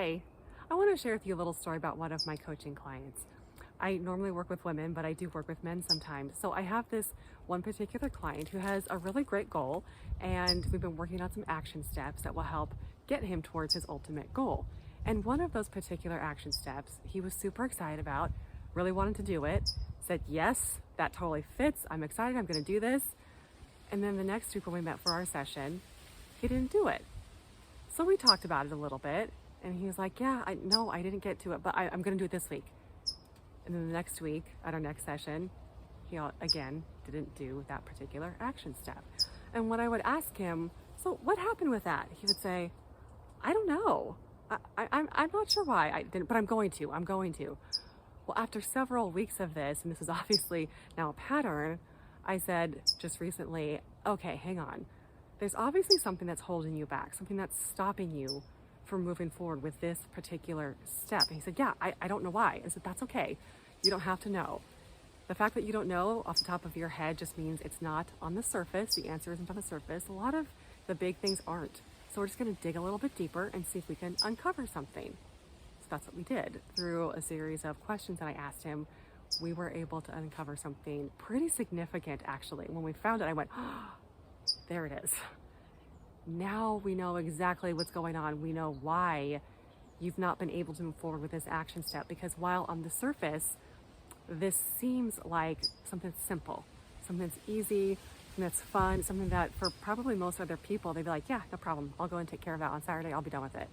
Hi, I want to share with you a little story about one of my coaching clients. I normally work with women, but I do work with men sometimes. So I have this one particular client who has a really great goal, and we've been working on some action steps that will help get him towards his ultimate goal. And one of those particular action steps, he was super excited about, really wanted to do it, said, yes, that totally fits. I'm excited. I'm going to do this. And then the next week when we met for our session, he didn't do it. So we talked about it a little bit, and he was like, yeah, I didn't get to it, but I'm going to do it this week. And then the next week at our next session, he again didn't do that particular action step. And when I would ask him, so what happened with that? He would say, I don't know. I'm not sure why I didn't, but I'm going to. Well, after several weeks of this, and this is obviously now a pattern, I said just recently, okay, hang on. There's obviously something that's holding you back, something that's stopping you from moving forward with this particular step. And he said, yeah, I don't know why. I said, that's okay. You don't have to know. The fact that you don't know off the top of your head just means it's not on the surface. The answer isn't on the surface. A lot of the big things aren't. So we're just going to dig a little bit deeper and see if we can uncover something. So that's what we did. Through a series of questions that I asked him, we were able to uncover something pretty significant, actually. When we found it, I went, oh, there it is. Now we know exactly what's going on. We know why you've not been able to move forward with this action step, because while on the surface, this seems like something simple, something that's easy, something that's fun, something that for probably most other people, they'd be like, yeah, no problem. I'll go and take care of that on Saturday. I'll be done with it.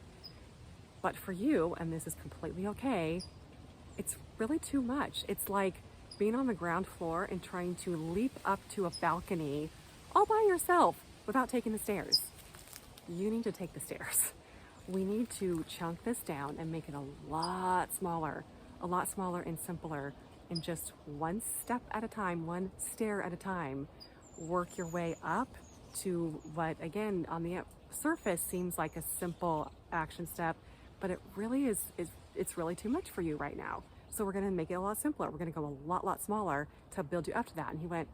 But for you, and this is completely okay, it's really too much. It's like being on the ground floor and trying to leap up to a balcony all by yourself without taking the stairs. You need to take the stairs. We need to chunk this down and make it a lot smaller and simpler, and just one step at a time, one stair at a time, work your way up to what, again, on the surface seems like a simple action step, but it really is it's really too much for you right now. So we're going to make it a lot simpler. We're going to go a lot smaller to build you up to that. And he went,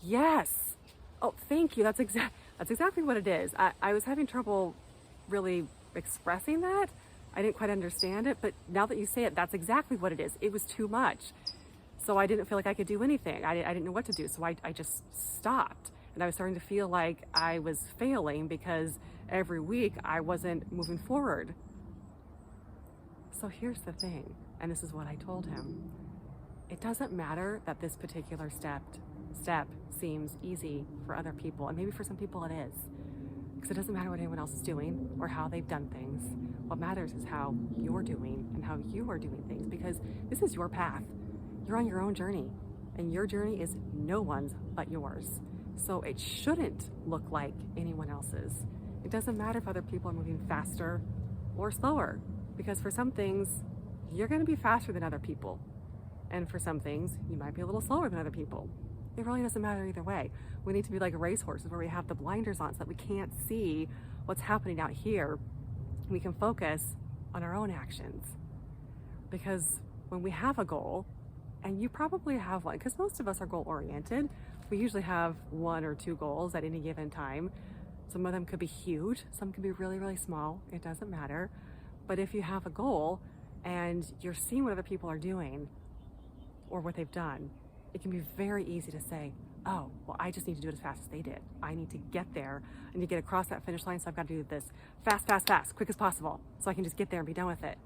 yes. Oh, thank you. That's exactly what it is. I was having trouble really expressing that. I didn't quite understand it, but now that you say it, that's exactly what it is. It was too much. So I didn't feel like I could do anything. I didn't know what to do. So I just stopped. And I was starting to feel like I was failing because every week I wasn't moving forward. So here's the thing, and this is what I told him. It doesn't matter that this particular step seems easy for other people, and maybe for some people it is, because it doesn't matter what anyone else is doing or how they've done things. What matters is how you're doing and how you are doing things, because this is your path. You're on your own journey, and your journey is no one's but yours. So it shouldn't look like anyone else's. It doesn't matter if other people are moving faster or slower, because for some things, you're going to be faster than other people. And for some things, you might be a little slower than other people. It really doesn't matter either way. We need to be like racehorses where we have the blinders on so that we can't see what's happening out here. We can focus on our own actions. Because when we have a goal, and you probably have one, because most of us are goal-oriented, we usually have one or two goals at any given time. Some of them could be huge, some could be really small, it doesn't matter. But if you have a goal and you're seeing what other people are doing or what they've done, it can be very easy to say, oh, well, I just need to do it as fast as they did. I need to get there. I need to get across that finish line, so I've got to do this fast, quick as possible, so I can just get there and be done with it.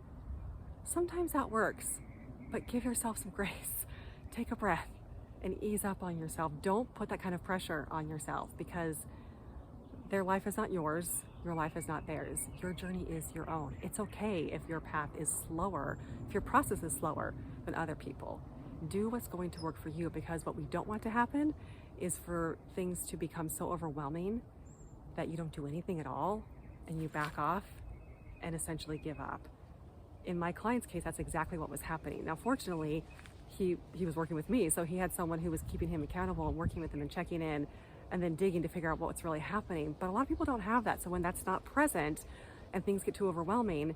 Sometimes that works, but give yourself some grace. Take a breath and ease up on yourself. Don't put that kind of pressure on yourself, because their life is not yours. Your life is not theirs. Your journey is your own. It's okay if your path is slower, if your process is slower than other people. Do what's going to work for you, because what we don't want to happen is for things to become so overwhelming that you don't do anything at all and you back off and essentially give up. In my client's case, that's exactly what was happening. Now, fortunately, he was working with me, so he had someone who was keeping him accountable and working with him and checking in and then digging to figure out what's really happening. But a lot of people don't have that. So when that's not present and things get too overwhelming,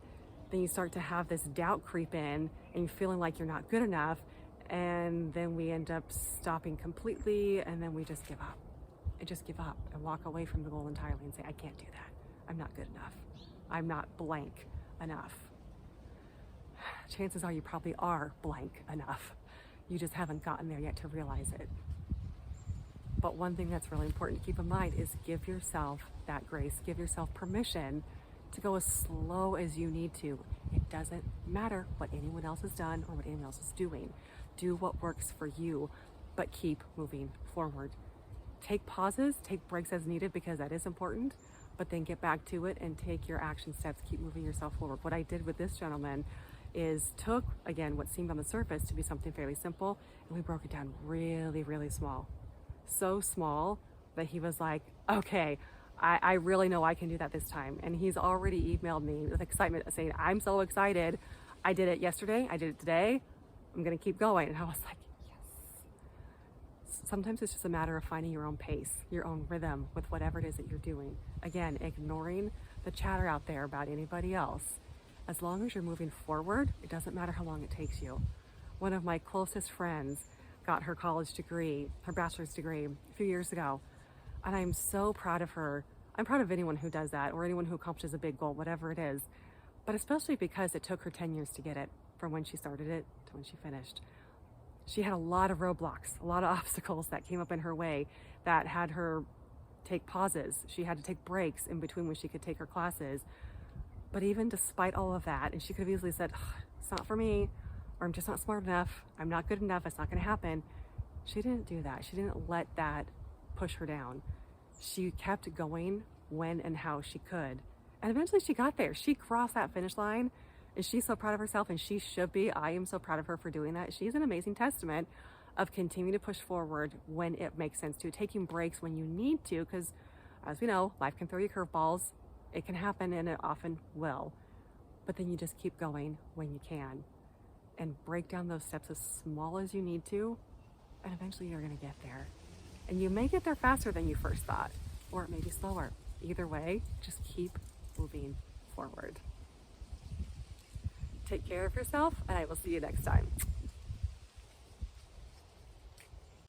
then you start to have this doubt creep in and you're feeling like you're not good enough. And then we end up stopping completely, and then we just give up. And walk away from the goal entirely and say, I can't do that. I'm not good enough. I'm not blank. enough. Chances are you probably are blank enough. You just haven't gotten there yet to realize it. But one thing that's really important to keep in mind is give yourself that grace, give yourself permission to go as slow as you need to. It doesn't matter what anyone else has done or what anyone else is doing. Do what works for you, but keep moving forward. Take pauses, take breaks as needed because that is important, but then get back to it and take your action steps, keep moving yourself forward. What I did with this gentleman is took, again, what seemed on the surface to be something fairly simple, and we broke it down really, really small. So small that he was like, okay, I really know I can do that this time. And he's already emailed me with excitement saying, I'm so excited. I did it yesterday. I did it today. I'm going to keep going. And I was like, yes. Sometimes it's just a matter of finding your own pace, your own rhythm with whatever it is that you're doing. Again, ignoring the chatter out there about anybody else. As long as you're moving forward, it doesn't matter how long it takes you. One of my closest friends got her college degree, her bachelor's degree, a few years ago. And I'm so proud of her. I'm proud of anyone who does that or anyone who accomplishes a big goal, whatever it is. But especially because it took her 10 years to get it, from when she started it to when she finished. She had a lot of roadblocks, a lot of obstacles that came up in her way that had her take pauses. She had to take breaks in between when she could take her classes. But even despite all of that, and she could have easily said, it's not for me, or I'm just not smart enough, I'm not good enough, it's not going to happen. She didn't do that. She didn't let that push her down. She kept going when and how she could. And eventually she got there. She crossed that finish line, and she's so proud of herself, and she should be. I am so proud of her for doing that. She's an amazing testament of continuing to push forward when it makes sense to, taking breaks when you need to, because as we know, life can throw you curveballs. It can happen, and it often will. But then you just keep going when you can and break down those steps as small as you need to, and eventually you're going to get there. And you may get there faster than you first thought, or it may be slower. Either way, just keep moving forward. Take care of yourself, and I will see you next time.